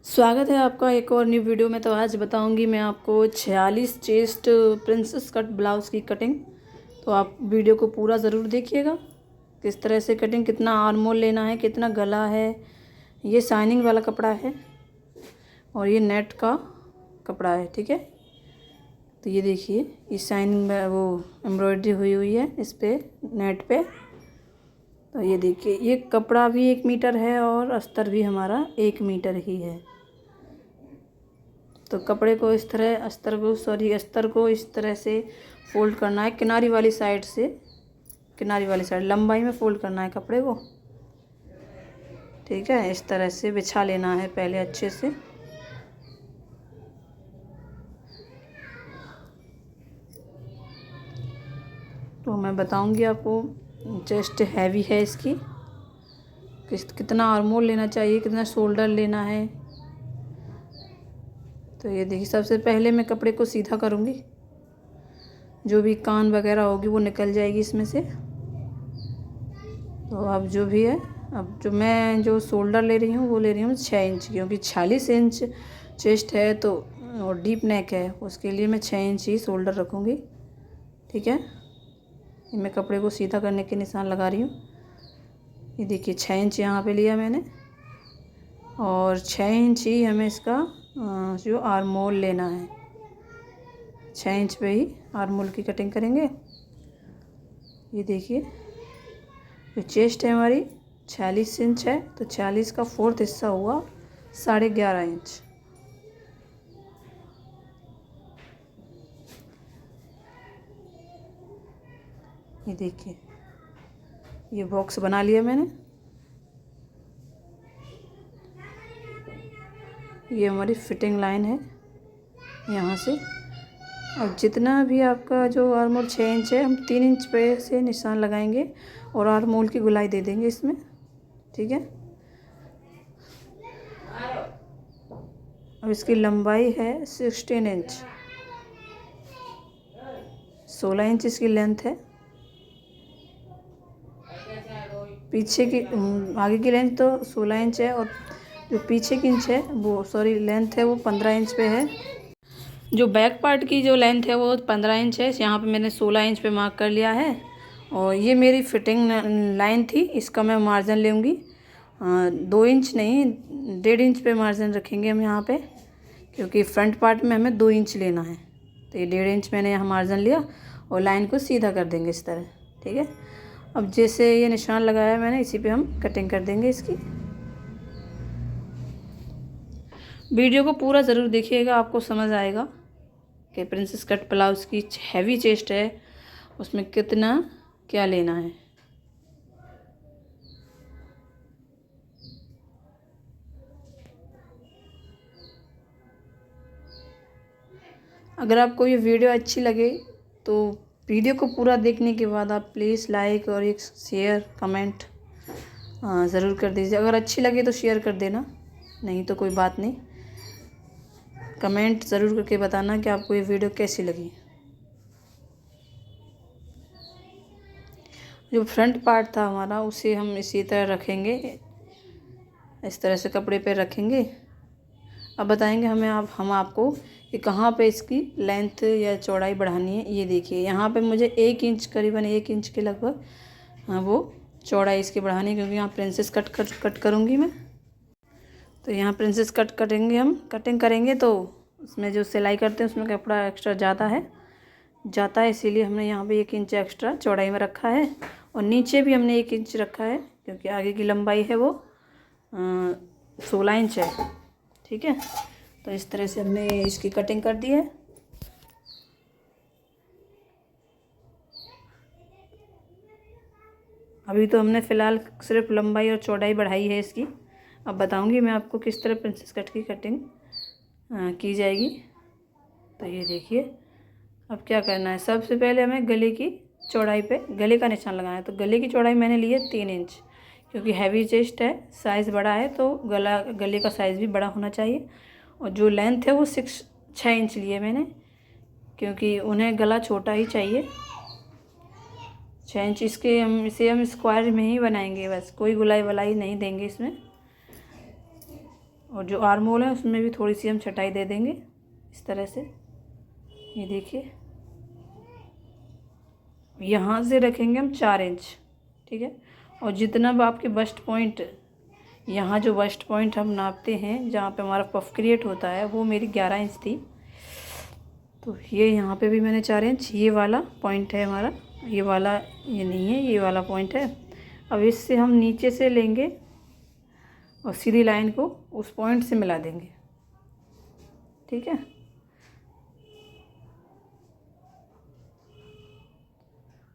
स्वागत है आपका एक और न्यू वीडियो में। तो आज बताऊंगी मैं आपको 46 चेस्ट प्रिंसेस कट ब्लाउज़ की कटिंग। तो आप वीडियो को पूरा ज़रूर देखिएगा, किस तरह से कटिंग, कितना आर्म होल लेना है, कितना गला है। ये शाइनिंग वाला कपड़ा है और ये नेट का कपड़ा है, ठीक है। तो ये देखिए, ये शाइनिंग वो एम्ब्रॉयडरी हुई हुई है इस पर नेट पे। तो ये देखिए, ये कपड़ा भी 1 मीटर है और अस्तर भी हमारा 1 मीटर ही है। तो कपड़े को इस तरह अस्तर को इस तरह से फोल्ड करना है, किनारी वाली साइड लंबाई में फोल्ड करना है कपड़े को, ठीक है। इस तरह से बिछा लेना है पहले अच्छे से। तो मैं बताऊंगी आपको, चेस्ट हैवी है इसकी, कितना आर्म होल लेना चाहिए, कितना शोल्डर लेना है। तो ये देखिए, सबसे पहले मैं कपड़े को सीधा करूँगी, जो भी कान वगैरह होगी वो निकल जाएगी इसमें से। तो अब जो भी है, अब जो शोल्डर ले रही हूँ वो ले रही हूँ 6 इंच, क्योंकि 46 इंच चेस्ट है तो और डीप नेक है, उसके लिए मैं 6 इंच ही शोल्डर रखूँगी, ठीक है। ये मैं कपड़े को सीधा करने के निशान लगा रही हूँ। ये देखिए, 6 इंच यहाँ पे लिया मैंने और 6 इंच ही हमें इसका जो आर्म होल लेना है, 6 इंच पे ही आर्म होल की कटिंग करेंगे। ये देखिए, जो चेस्ट है हमारी 46 इंच है, तो 46 का 4th हिस्सा हुआ 11.5 इंच। ये देखिए, ये बॉक्स बना लिया मैंने। ये हमारी फिटिंग लाइन है यहाँ से। अब जितना भी आपका जो आर्म होल 6 इंच है, हम 3 इंच पे से निशान लगाएंगे और आर्म होल की गुलाई दे देंगे इसमें, ठीक है। अब इसकी लंबाई है 16 इंच, 16 इंच इसकी लेंथ है। पीछे की आगे की लेंथ तो 16 इंच है और जो पीछे की इंच है वो लेंथ है वो 15 इंच पे है। जो बैक पार्ट की जो लेंथ है वो 15 इंच है, यहाँ पे मैंने 16 इंच पे मार्क कर लिया है। और ये मेरी फिटिंग लाइन थी, इसका मैं मार्जिन लूँगी 2 इंच नहीं, 1.5 इंच पे मार्जिन रखेंगे हम यहाँ पे, क्योंकि फ्रंट पार्ट में हमें 2 इंच लेना है। तो ये 1.5 इंच मैंने यहाँ मार्जिन लिया और लाइन को सीधा कर देंगे इस तरह, ठीक है। अब जैसे ये निशान लगाया मैंने, इसी पे हम कटिंग कर देंगे इसकी। वीडियो को पूरा ज़रूर देखिएगा, आपको समझ आएगा कि प्रिंसेस कट ब्लाउज़ की हैवी चेस्ट है, उसमें कितना क्या लेना है। अगर आपको ये वीडियो अच्छी लगे तो वीडियो को पूरा देखने के बाद आप प्लीज़ लाइक और एक शेयर कमेंट ज़रूर कर दीजिए। अगर अच्छी लगे तो शेयर कर देना, नहीं तो कोई बात नहीं, कमेंट ज़रूर करके बताना कि आपको ये वीडियो कैसी लगी। जो फ्रंट पार्ट था हमारा, उसे हम इसी तरह रखेंगे, इस तरह से कपड़े पे रखेंगे। अब बताएंगे हम आपको कि कहाँ पे इसकी लेंथ या चौड़ाई बढ़ानी है। ये देखिए, यहाँ पे मुझे 1 इंच, करीबन 1 इंच के लगभग वो चौड़ाई इसकी बढ़ानी है, क्योंकि यहाँ प्रिंसेस कट करूँगी मैं। तो यहाँ प्रिंसेस कट करेंगे, हम कटिंग करेंगे तो उसमें जो सिलाई करते हैं उसमें कपड़ा एक्स्ट्रा जाता है, इसीलिए हमने यहाँ पे 1 इंच एक्स्ट्रा चौड़ाई में रखा है। और नीचे भी हमने 1 इंच रखा है, क्योंकि आगे की लंबाई है वो 16 इंच है, ठीक है। तो इस तरह से हमने इसकी कटिंग कर दी है। अभी तो हमने फ़िलहाल सिर्फ लंबाई और चौड़ाई बढ़ाई है इसकी। अब बताऊंगी मैं आपको किस तरह प्रिंसेस कट की कटिंग की जाएगी। तो ये देखिए, अब क्या करना है, सबसे पहले हमें गले की चौड़ाई पे गले का निशान लगाना है। तो गले की चौड़ाई मैंने ली है 3 इंच, क्योंकि हैवी चेस्ट है, साइज़ बड़ा है, तो गले का साइज़ भी बड़ा होना चाहिए। और जो लेंथ है वो 6 इंच लिए मैंने, क्योंकि उन्हें गला छोटा ही चाहिए। 6 इंच इसे हम स्क्वायर में ही बनाएंगे, बस कोई गुलाई वलाई नहीं देंगे इसमें। और जो आर्म होल है उसमें भी थोड़ी सी हम छटाई दे देंगे इस तरह से। ये देखिए, यहाँ से रखेंगे हम 4 इंच, ठीक है। और जितना भी आपके बस्ट पॉइंट, यहाँ जो बस्ट पॉइंट हम नापते हैं जहाँ पे हमारा पफ क्रिएट होता है, वो मेरी 11 इंच थी। तो ये यहाँ पे भी मैंने 4 इंच, ये वाला पॉइंट है हमारा, ये वाला ये नहीं है, ये वाला पॉइंट है। अब इससे हम नीचे से लेंगे और सीधी लाइन को उस पॉइंट से मिला देंगे, ठीक है।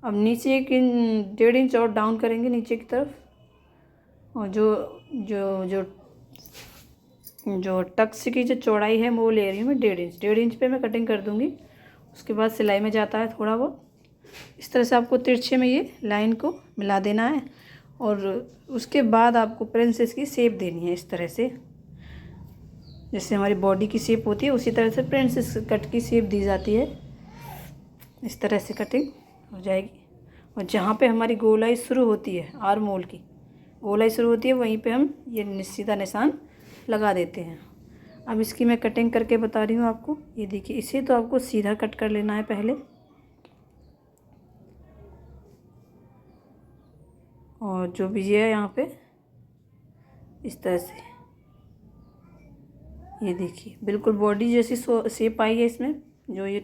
अब नीचे 1.5 इंच और डाउन करेंगे नीचे की तरफ, और जो जो जो जो टक्स की जो चौड़ाई है वो ले रही हूँ मैं 1.5 इंच पे मैं कटिंग कर दूँगी। उसके बाद सिलाई में जाता है थोड़ा बहुत, इस तरह से आपको तिरछे में ये लाइन को मिला देना है। और उसके बाद आपको प्रिंसेस की शेप देनी है इस तरह से, जैसे हमारी बॉडी की शेप होती है उसी तरह से प्रिंसेस कट की शेप दी जाती है। इस तरह से कटिंग हो जाएगी। और जहाँ पे हमारी गोलाई शुरू होती है, आर्म होल की गोलाई शुरू होती है, वहीं पे हम ये सीधा निशान लगा देते हैं। अब इसकी मैं कटिंग करके बता रही हूँ आपको। ये देखिए, इसे तो आपको सीधा कट कर लेना है पहले, और जो भी ये है यहाँ पे इस तरह से, ये देखिए बिल्कुल बॉडी जैसी शेप आई है इसमें। जो ये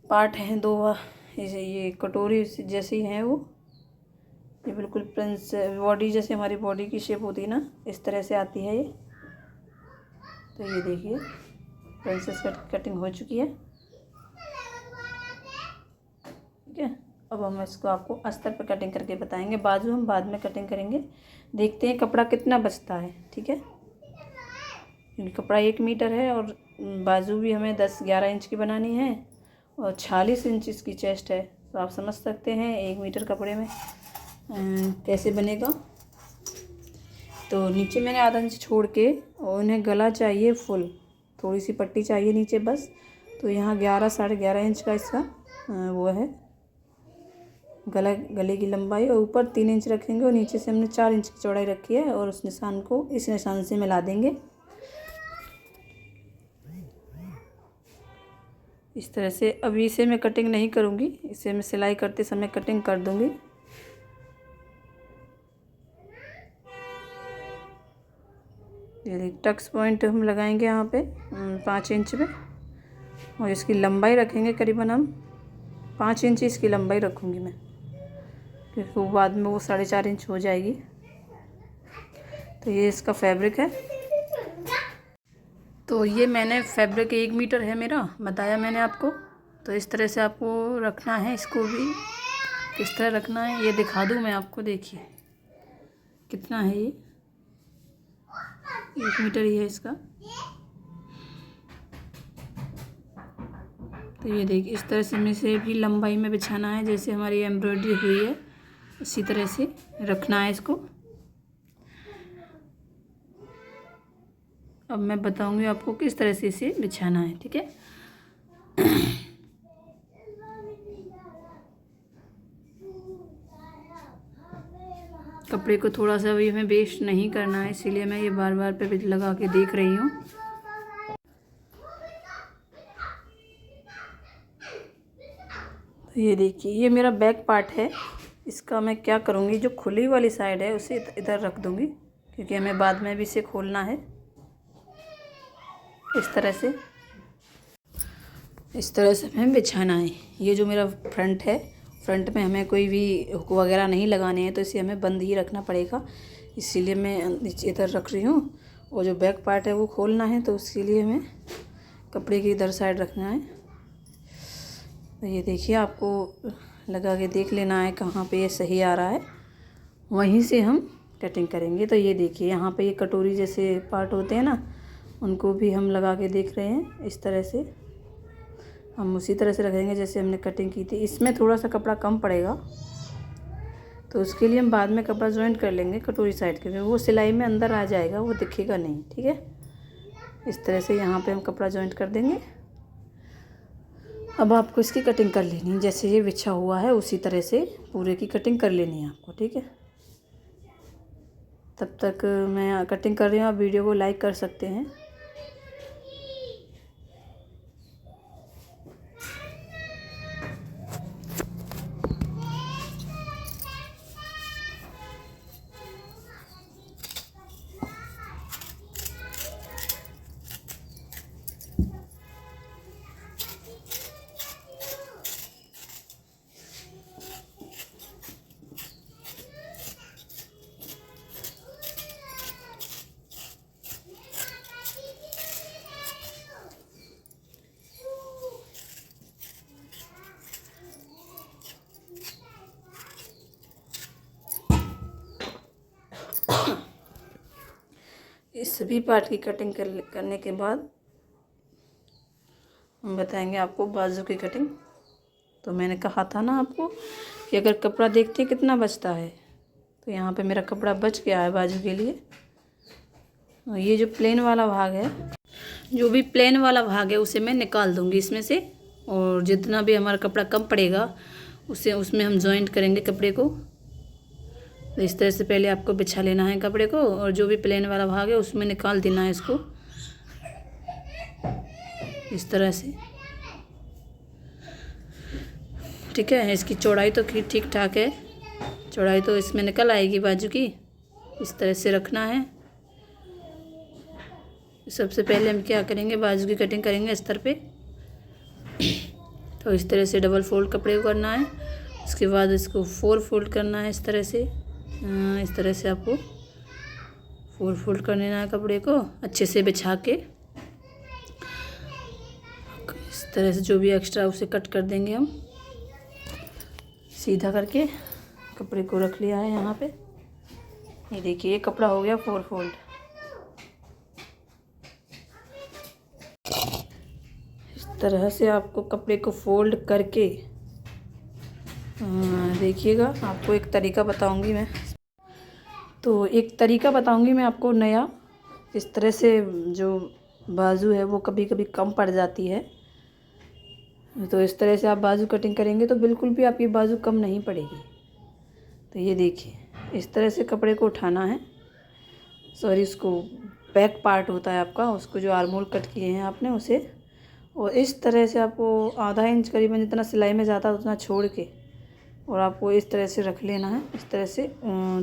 पार्ट हैं दो, ये कटोरी जैसी हैं वो, ये बिल्कुल प्रिंस बॉडी जैसे हमारी बॉडी की शेप होती है ना, इस तरह से आती है ये। तो ये देखिए प्रिंसेस कटिंग हो चुकी है, ठीक है। अब हम इसको आपको अस्तर पर कटिंग करके बताएंगे, बाजू हम बाद में कटिंग करेंगे। देखते हैं कपड़ा कितना बचता है, ठीक है। क्योंकि कपड़ा 1 मीटर है और बाजू भी हमें 10-11 इंच की बनानी है और 46 इंच इसकी चेस्ट है। तो आप समझ सकते हैं 1 मीटर कपड़े में कैसे बनेगा। तो नीचे मैंने आधा इंच छोड़ के, और उन्हें गला चाहिए फुल, थोड़ी सी पट्टी चाहिए नीचे बस। तो यहाँ 11-11.5 इंच का इसका वो है गले की लंबाई, और ऊपर 3 इंच रखेंगे और नीचे से हमने 4 इंच की चौड़ाई रखी है। और उस निशान को इस निशान से मिला देंगे इस तरह से। अभी इसे मैं कटिंग नहीं करूँगी, इसे मैं सिलाई करते समय कटिंग कर दूँगी। ये टक्स पॉइंट हम लगाएंगे यहाँ पे 5 इंच में, और इसकी लंबाई रखेंगे करीबन हम 5 इंच इसकी लंबाई रखूँगी मैं, क्योंकि वो बाद में वो 4.5 इंच हो जाएगी। तो ये इसका फैब्रिक है। तो ये मैंने फैब्रिक 1 मीटर है मेरा, बताया मैंने आपको। तो इस तरह से आपको रखना है, इसको भी किस तरह रखना है ये दिखा दूँ मैं आपको। देखिए कितना है ये, 1 मीटर ही है इसका। तो ये देखिए इस तरह से इसे भी लंबाई में बिछाना है, जैसे हमारी एम्ब्रॉयडरी हुई है इसी तरह से रखना है इसको। अब मैं बताऊंगी आपको किस तरह से इसे बिछाना है, ठीक है। कपड़े को थोड़ा सा भी हमें वेस्ट नहीं करना है, इसीलिए मैं ये बार बार पे लगा के देख रही हूँ। तो ये देखिए ये मेरा बैक पार्ट है। इसका मैं क्या करूँगी, जो खुली वाली साइड है उसे इधर रख दूँगी, क्योंकि हमें बाद में भी इसे खोलना है। इस तरह से हमें बिछाना है। ये जो मेरा फ्रंट है, फ्रंट में हमें कोई भी हुक वगैरह नहीं लगाने हैं, तो इसे हमें बंद ही रखना पड़ेगा, इसीलिए मैं नीचे इधर रख रही हूँ। और जो बैक पार्ट है वो खोलना है, तो उसके लिए हमें कपड़े की इधर साइड रखना है। तो ये देखिए आपको लगा के देख लेना है कहाँ पे ये सही आ रहा है, वहीं से हम कटिंग करेंगे। तो ये देखिए यहाँ पे ये कटोरी जैसे पार्ट होते हैं ना, उनको भी हम लगा के देख रहे हैं। इस तरह से हम उसी तरह से रखेंगे जैसे हमने कटिंग की थी। इसमें थोड़ा सा कपड़ा कम पड़ेगा, तो उसके लिए हम बाद में कपड़ा जॉइंट कर लेंगे कटोरी साइड के, वो सिलाई में अंदर आ जाएगा, वो दिखेगा नहीं, ठीक है। इस तरह से यहाँ पे हम कपड़ा जॉइंट कर देंगे। अब आपको इसकी कटिंग कर लेनी है, जैसे ये बिछा हुआ है उसी तरह से पूरे की कटिंग कर लेनी है आपको, ठीक है। तब तक मैं कटिंग कर रही हूँ। आप वीडियो को लाइक कर सकते हैं। इस सभी पार्ट की कटिंग करने के बाद हम बताएंगे आपको बाजू की कटिंग। तो मैंने कहा था ना आपको कि अगर कपड़ा देखते हैं कितना बचता है, तो यहाँ पे मेरा कपड़ा बच गया है बाजू के लिए। और ये जो प्लेन वाला भाग है, जो भी प्लेन वाला भाग है उसे मैं निकाल दूँगी इसमें से, और जितना भी हमारा कपड़ा कम पड़ेगा उसे उसमें हम जॉइंट करेंगे कपड़े को। तो इस तरह से पहले आपको बिछा लेना है कपड़े को, और जो भी प्लेन वाला भाग है उसमें निकाल देना है इसको इस तरह से। ठीक है, इसकी चौड़ाई तो ठीक ठाक है, चौड़ाई तो इसमें निकल आएगी बाजू की। इस तरह से रखना है। सबसे पहले हम क्या करेंगे, बाजू की कटिंग करेंगे अस्तर पे। तो इस तरह से डबल फोल्ड कपड़े को करना है। उसके बाद इसको 4 फोल्ड करना है इस तरह से। इस तरह से आपको 4 फोल्ड कर लेना है कपड़े को अच्छे से बिछा के। इस तरह से जो भी एक्स्ट्रा उसे कट कर देंगे हम। सीधा करके कपड़े को रख लिया है यहाँ पे। ये देखिए, ये कपड़ा हो गया 4 फोल्ड। इस तरह से आपको कपड़े को फोल्ड करके देखिएगा, आपको एक तरीका बताऊंगी मैं। तो एक तरीका बताऊंगी मैं आपको नया। इस तरह से जो बाजू है वो कभी कभी कम पड़ जाती है, तो इस तरह से आप बाजू कटिंग करेंगे तो बिल्कुल भी आपकी बाजू कम नहीं पड़ेगी। तो ये देखिए, इस तरह से कपड़े को उठाना है। सॉरी, उसको बैक पार्ट होता है आपका, उसको जो आर्महोल कट किए हैं आपने उसे, और इस तरह से आपको आधा इंच करीबन जितना सिलाई में जाता है उतना छोड़ के, और आपको इस तरह से रख लेना है। इस तरह से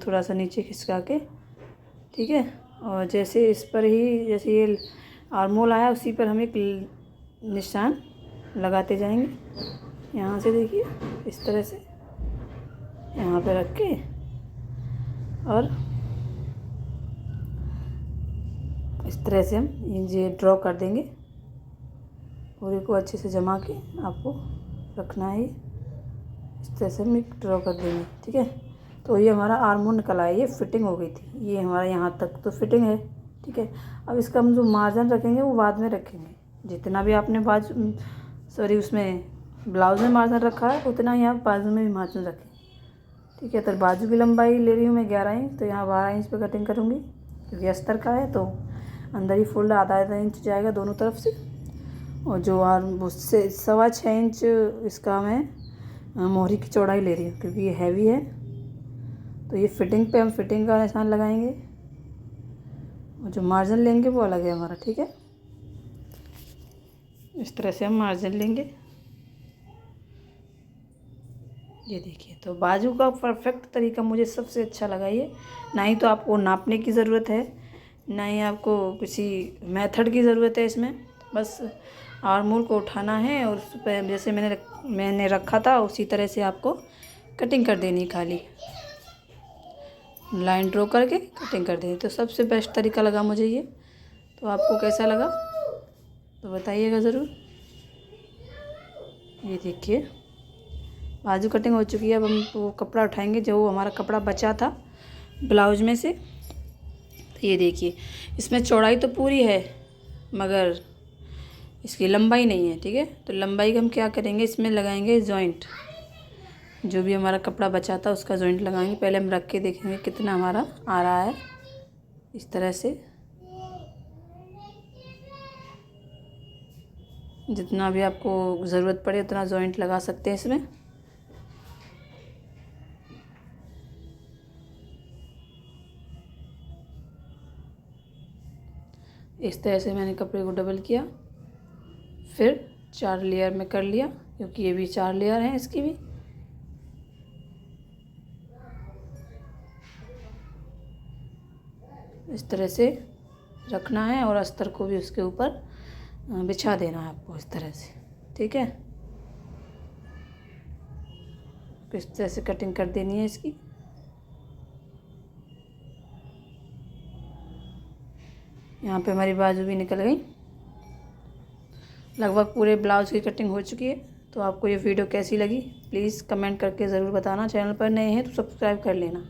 थोड़ा सा नीचे खिसका के, ठीक है। और जैसे इस पर ही, जैसे ये आर्महोल आया उसी पर हम एक निशान लगाते जाएंगे। यहाँ से देखिए, इस तरह से यहाँ पे रख के, और इस तरह से हम ये ड्रॉ कर देंगे। पूरे को अच्छे से जमा के आपको रखना है। इस तरह से हम एक ड्रॉ कर देंगे, ठीक है। तो ये हमारा आर्महोल निकल आया, ये फिटिंग हो गई थी। ये हमारा यहाँ तक तो फिटिंग है, ठीक है। अब इसका हम जो मार्जिन रखेंगे वो बाद में रखेंगे। जितना भी आपने उसमें ब्लाउज में मार्जिन रखा है उतना ही आप बाजू में भी मार्जिन रखें, ठीक है। तो बाजू की लंबाई ले रही हूँ मैं 11 इंच, तो यहाँ 12 इंच पे कटिंग करूँगी, क्योंकि अस्तर का है तो अंदर ही फोल्ड आधा इंच जाएगा दोनों तरफ से। और जो उससे 6.25 इंच इसका मैं मोहरी की चौड़ाई ले रही हूँ, क्योंकि ये हैवी है। तो ये फिटिंग पे हम फिटिंग का निशान लगाएंगे, और जो मार्जिन लेंगे वो अलग है हमारा, ठीक है। इस तरह से हम मार्जिन लेंगे। ये देखिए, तो बाजू का परफेक्ट तरीका मुझे सबसे अच्छा लगा ये। ना ही तो आपको नापने की ज़रूरत है, ना ही आपको किसी मेथड की ज़रूरत है इसमें। बस आर्महोल को उठाना है और उस पर जैसे मैंने रखा था उसी तरह से आपको कटिंग कर देनी, खाली लाइन ड्रॉ करके कटिंग कर देनी। तो सबसे बेस्ट तरीका लगा मुझे ये। तो आपको कैसा लगा तो बताइएगा ज़रूर। ये देखिए, बाजू कटिंग हो चुकी है। अब हम वो कपड़ा उठाएंगे जो हमारा कपड़ा बचा था ब्लाउज में से। तो ये देखिए, इसमें चौड़ाई तो पूरी है मगर इसकी लंबाई नहीं है, ठीक है। तो लंबाई का हम क्या करेंगे, इसमें लगाएंगे जॉइंट। जो भी हमारा कपड़ा बचा था उसका जॉइंट लगाएंगे। पहले हम रख के देखेंगे कितना हमारा आ रहा है। इस तरह से जितना भी आपको ज़रूरत पड़े उतना जॉइंट लगा सकते हैं इसमें। इस तरह से मैंने कपड़े को डबल किया, फिर 4 लेयर में कर लिया, क्योंकि ये भी 4 लेयर हैं इसकी भी। इस तरह से रखना है और अस्तर को भी उसके ऊपर बिछा देना है आपको इस तरह से, ठीक है। इस तरह से कटिंग कर देनी है इसकी। यहाँ पे हमारी बाजू भी निकल गई। लगभग पूरे ब्लाउज की कटिंग हो चुकी है। तो आपको ये वीडियो कैसी लगी प्लीज़ कमेंट करके ज़रूर बताना। चैनल पर नए हैं तो सब्सक्राइब कर लेना।